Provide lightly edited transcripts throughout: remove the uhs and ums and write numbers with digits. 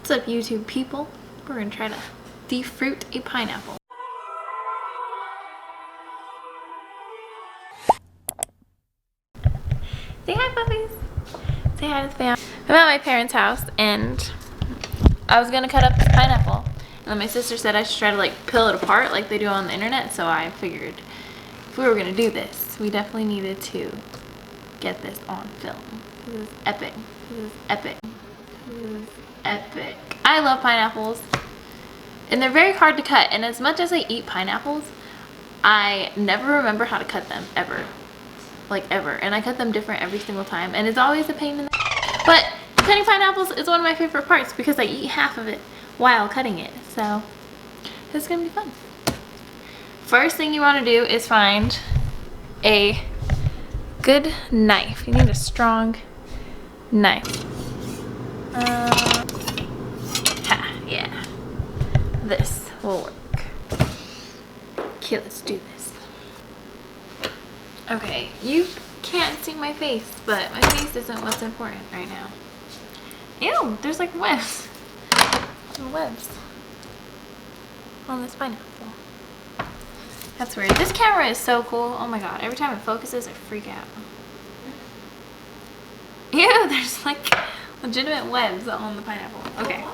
What's up, YouTube people? We're gonna try to defruit a pineapple. Say hi, puppies. Say hi to the fam. I'm at my parents' house and I was gonna cut up this pineapple. And then my sister said I should try to like peel it apart like they do on the internet. So I figured if we were gonna do this, we definitely needed to get this on film. This is epic. This is epic. This is epic. I love pineapples. And they're very hard to cut. And as much as I eat pineapples, I never remember how to cut them ever. Like ever. And I cut them different every single time. And it's always a pain in the... But cutting pineapples is one of my favorite parts because I eat half of it while cutting it. So this is going to be fun. First thing you want to do is find a good knife. You need a strong knife. Yeah. This will work. Okay, let's do this. Okay, you can't see my face, but my face isn't what's important right now. Ew, there's like webs. Webs on this pineapple. That's weird. This camera is so cool. Oh my god, every time it focuses, I freak out. Ew, there's like legitimate webs on the pineapple. Okay.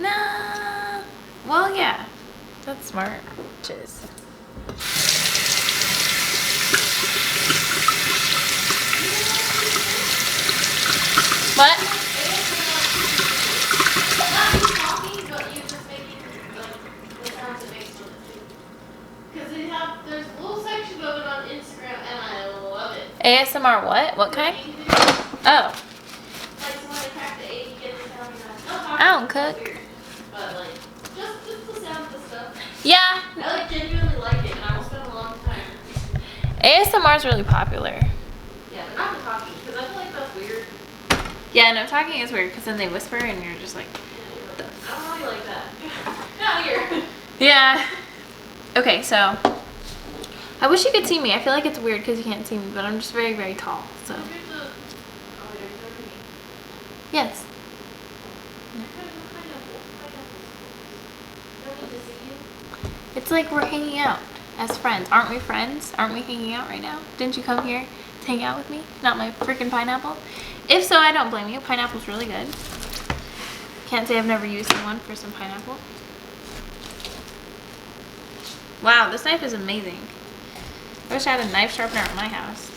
Nah. Well, yeah. That's smart. Cheers. What? There's a little section of it on Instagram and I love it. ASMR what? What kind? Oh. Like someone attacked the 80 kids and telling me that. I don't cook. Weird, but like, just the sound of the stuff. Yeah. I like genuinely like it and I will spend a long time. ASMR is really popular. Yeah, but not the talking because I feel like that's weird. Yeah, no, talking is weird because then they whisper and you're just like, I don't really like that. Not here. yeah. Okay, so I wish you could see me. I feel like it's weird because you can't see me, but I'm just very, very tall. So yes. It's like we're hanging out as friends. Aren't we friends? Aren't we hanging out right now? Didn't you come here to hang out with me? Not my freaking pineapple? If so, I don't blame you. Pineapple's really good. Can't say I've never used one for some pineapple. Wow, this knife is amazing. I wish I had a knife sharpener at my house.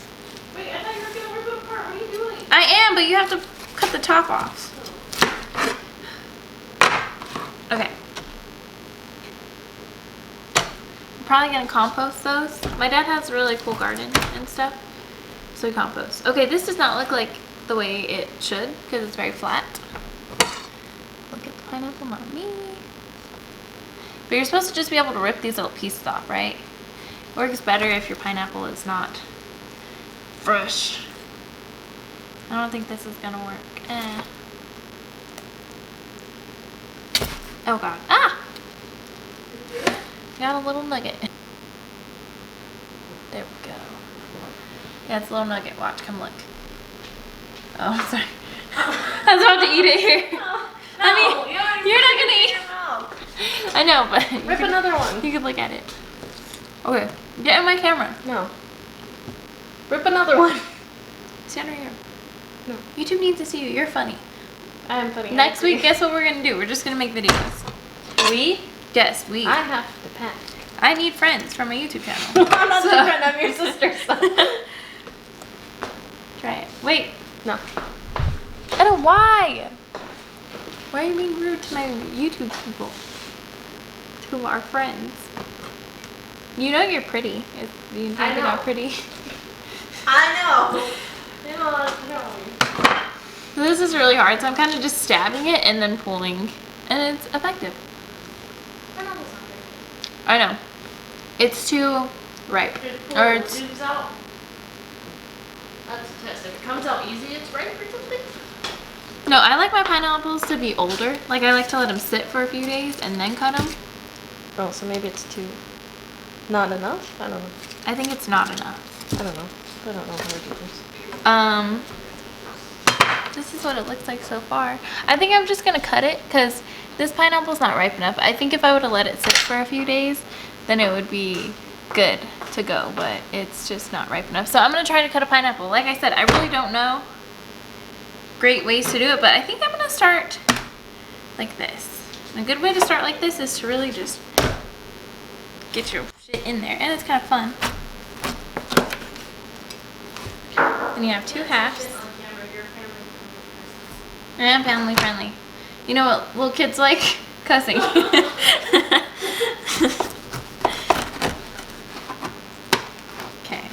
Wait, I thought you were going to rip it apart. What are you doing? I am, but you have to cut the top off. Okay. I'm probably going to compost those. My dad has a really cool garden and stuff, so we compost. Okay, this does not look like the way it should because it's very flat. Look at the pineapple, not me. But you're supposed to just be able to rip these little pieces off, right? It works better if your pineapple is not fresh. I don't think this is gonna work. Oh god. Ah! Got a little nugget. There we go. Yeah, it's a little nugget. Watch, come look. Oh, I'm sorry. I was about to eat it here. No, I mean, you're not gonna eat. I know, but Rip another one. You could look at it. Okay, get in my camera. No. Rip another one. Stand right here. No. YouTube needs to see you. You're funny. I am funny. Next week, guess what we're gonna do? We're just gonna make videos. We? Yes, we. I have to pack. I need friends from my YouTube channel. I'm not your friend. I'm your sister's son. Try it. Wait. No. I don't. Why? Why are you being rude to my YouTube people? To our friends. You know you're pretty. You think you're not pretty? I know. This is really hard, so I'm kind of just stabbing it and then pulling, and it's effective. I know. It's too ripe. Or it's... out. That's a test. If it comes out easy, it's ripe or something? No, I like my pineapples to be older. Like, I like to let them sit for a few days and then cut them. Oh, so maybe it's too... not enough? I don't know. I think it's not enough. I don't know. I don't know how to do this. this is what it looks like so far. I think I'm just gonna cut it because this pineapple's not ripe enough. I think if I would have let it sit for a few days, then it would be good to go, but it's just not ripe enough. So I'm gonna try to cut a pineapple. Like I said, I really don't know great ways to do it, but I think I'm gonna start like this. And a good way to start like this is to really just get your shit in there, and it's kind of fun. Then you have 2 halves. And family friendly. You know what little kids like? Cussing. Okay.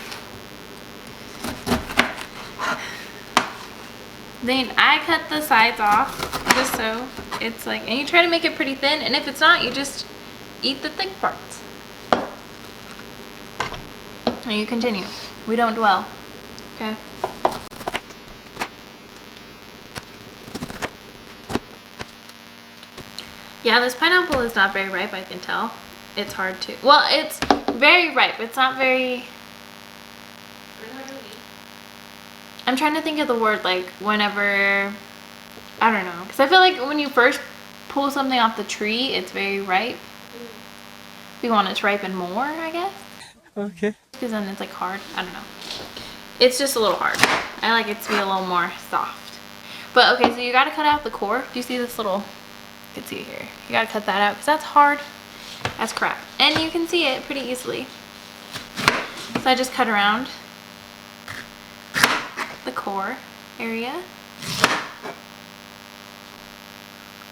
Then I cut the sides off just so it's like, and you try to make it pretty thin, and if it's not, you just eat the thick parts. And you continue. We don't dwell. Okay. Yeah, this pineapple is not very ripe, I can tell. It's hard to, well, it's very ripe. It's not very, I'm trying to think of the word, like whenever, I don't know. Because I feel like when you first pull something off the tree, it's very ripe. We want it to ripen more, I guess. Okay. Because then it's like hard. I don't know. It's just a little hard. I like it to be a little more soft. But okay, so you got to cut out the core. Do you see this little, you can see it here. You got to cut that out because that's hard as crap. And you can see it pretty easily. So I just cut around the core area.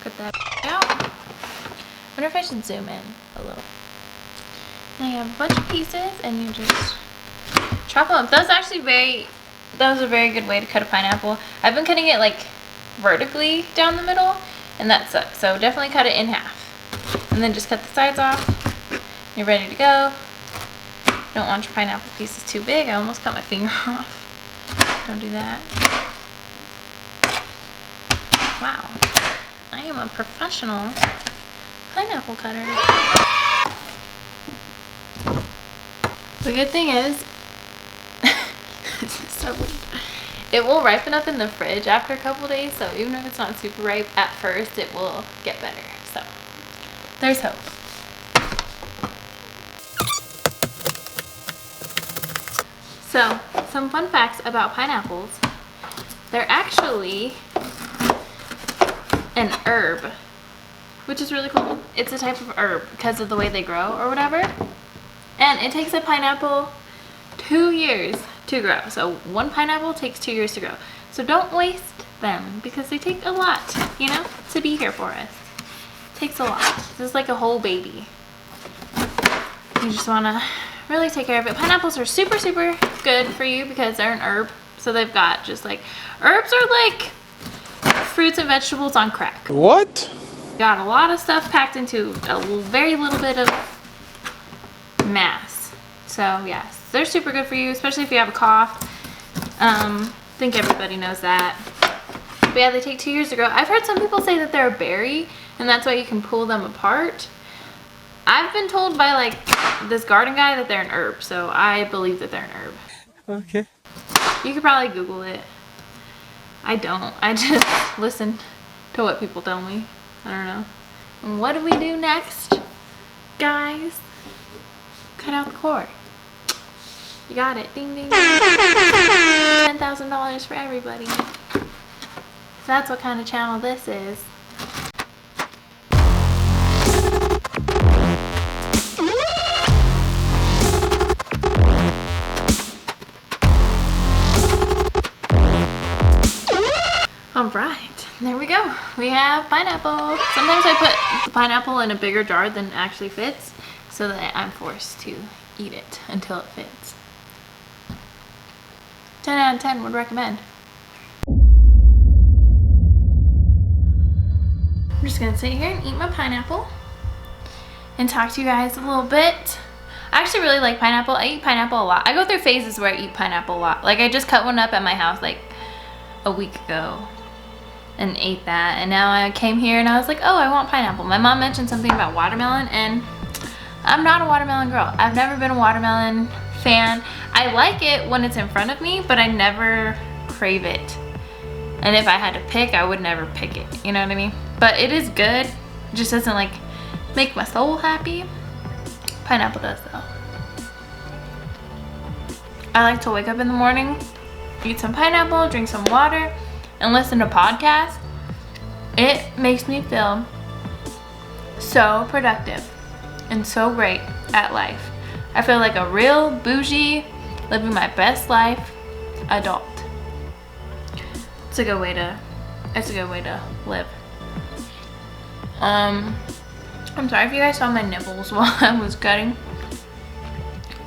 Cut that out. I wonder if I should zoom in a little. And you have a bunch of pieces and you just chop them up. That was a very good way to cut a pineapple. I've been cutting it like vertically down the middle, and that sucks. So definitely cut it in half. And then just cut the sides off. You're ready to go. Don't want your pineapple pieces too big. I almost cut my finger off. Don't do that. Wow. I am a professional pineapple cutter. The good thing is, this is so weird. It will ripen up in the fridge after a couple days, so even if it's not super ripe at first, it will get better. So, there's hope. So, some fun facts about pineapples. They're actually an herb, which is really cool. It's a type of herb because of the way they grow or whatever. And it takes a pineapple 2 years to grow. So one pineapple takes 2 years to grow. So don't waste them because they take a lot, you know, to be here for us. It takes a lot. This is like a whole baby. You just want to really take care of it. Pineapples are super, super good for you because they're an herb. So they've got just like, herbs are like fruits and vegetables on crack. What? Got a lot of stuff packed into a very little bit of mass. So yes, they're super good for you, especially if you have a cough. I think everybody knows that. But yeah, they take 2 years to grow. I've heard some people say that they're a berry and that's why you can pull them apart. I've been told by like this garden guy that they're an herb, so I believe that they're an herb. Okay. You could probably Google it. I don't. I just listen to what people tell me. I don't know. And what do we do next, guys? Cut out the core. You got it. Ding, ding, ding. $10,000 for everybody. So that's what kind of channel this is. Alright, there we go. We have pineapple. Sometimes I put the pineapple in a bigger jar than it actually fits so that I'm forced to eat it until it fits. 10 out of 10 would recommend. I'm just gonna sit here and eat my pineapple and talk to you guys a little bit. I actually really like pineapple. I eat pineapple a lot. I go through phases where I eat pineapple a lot. Like I just cut one up at my house like a week ago and ate that, and now I came here and I was like, oh, I want pineapple. My mom mentioned something about watermelon, and I'm not a watermelon girl. I've never been a watermelon fan. I like it when it's in front of me, but I never crave it And if I had to pick, I would never pick it. You know what I mean? But it is good. It just doesn't like make my soul happy. Pineapple does though. I like to wake up in the morning, eat some pineapple, drink some water, and listen to podcasts. It makes me feel so productive and so great at life. I feel like a real bougie, living my best life adult. It's a good way to live. I'm sorry if you guys saw my nipples while I was cutting.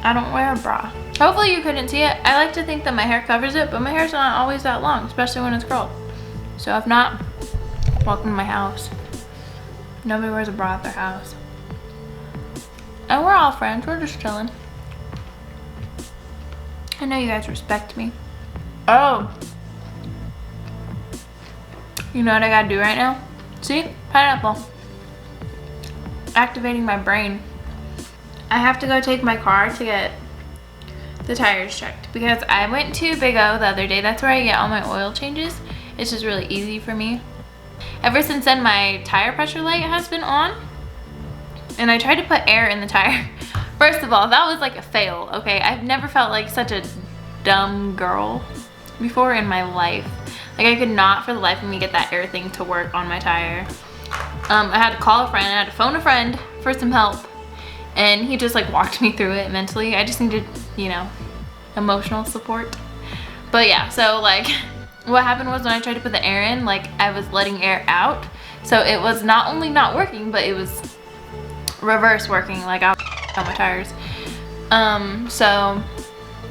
I don't wear a bra. Hopefully you couldn't see it. I like to think that my hair covers it, but my hair's not always that long, especially when it's curled. So if not, welcome to my house. Nobody wears a bra at their house. And we're all friends, we're just chilling. I know you guys respect me. Oh. You know what I gotta do right now? See? Pineapple. Activating my brain. I have to go take my car to get the tires checked because I went to Big O the other day. That's where I get all my oil changes. It's just really easy for me. Ever since then, my tire pressure light has been on, and I tried to put air in the tire. First of all, that was like a fail, okay? I've never felt like such a dumb girl before in my life. Like, I could not for the life of me get that air thing to work on my tire. I had to call a friend, I had to phone a friend for some help, and he just like walked me through it mentally. I just needed, you know, emotional support. But yeah, so like what happened was when I tried to put the air in, like I was letting air out. So it was not only not working, but it was reverse working, like I was on my tires. So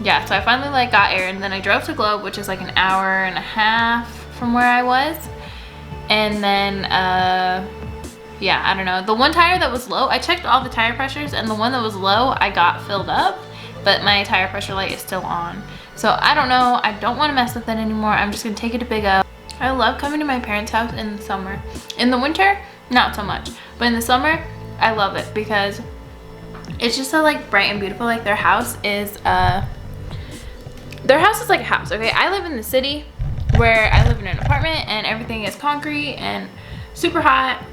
yeah, so I finally like got air, and then I drove to Globe, which is like an hour and a half from where I was. And then yeah, I don't know, the one tire that was low, I checked all the tire pressures, and the one that was low I got filled up, but my tire pressure light is still on. So I don't know, I don't want to mess with it anymore. I'm just gonna take it to Big O. I love coming to my parents' house in the summer. In the winter, not so much, but in the summer I love it because it's just so like bright and beautiful. Like their house is like a house, okay? I live in the city where I live in an apartment and everything is concrete and super hot,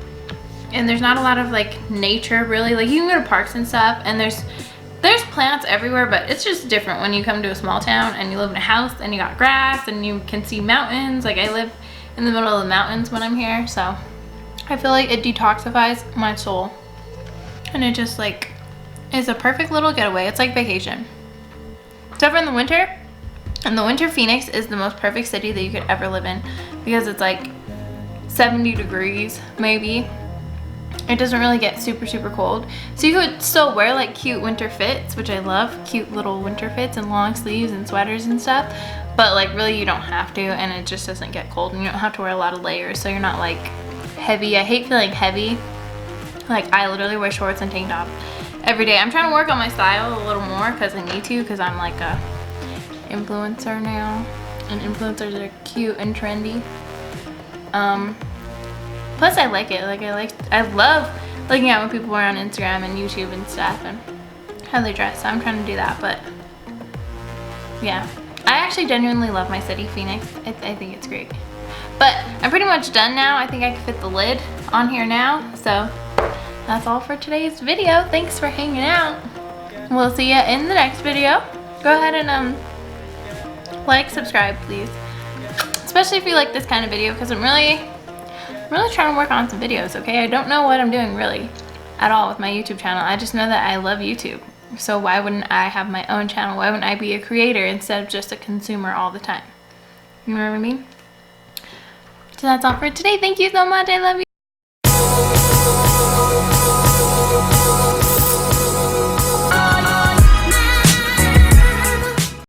and there's not a lot of like nature really. Like you can go to parks and stuff, and there's plants everywhere, but it's just different when you come to a small town and you live in a house and you got grass and you can see mountains. Like I live in the middle of the mountains when I'm here, so I feel like it detoxifies my soul, and it just like is a perfect little getaway. It's like vacation. Except for in the winter. In the winter, Phoenix is the most perfect city that you could ever live in because it's like 70 degrees maybe. It doesn't really get super cold, so you could still wear like cute winter fits, which I love, cute little winter fits and long sleeves and sweaters and stuff, but like really you don't have to, and it just doesn't get cold, and you don't have to wear a lot of layers, so you're not like heavy. I hate feeling heavy. Like I literally wear shorts and tank top every day. I'm trying to work on my style a little more because I need to, because I'm like a influencer now, and influencers are cute and trendy. Plus I like it. I love looking at what people wear on Instagram and YouTube and stuff and how they dress. So I'm trying to do that, but yeah. I actually genuinely love my city, Phoenix. I think it's great. But I'm pretty much done now. I think I can fit the lid on here now. So that's all for today's video. Thanks for hanging out. We'll see you in the next video. Go ahead and like, subscribe, please. Especially if you like this kind of video, because I'm really trying to work on some videos, okay? I don't know what I'm doing really at all with my YouTube channel. I just know that I love YouTube. So why wouldn't I have my own channel? Why wouldn't I be a creator instead of just a consumer all the time? You know what I mean? So that's all for today. Thank you so much. I love you.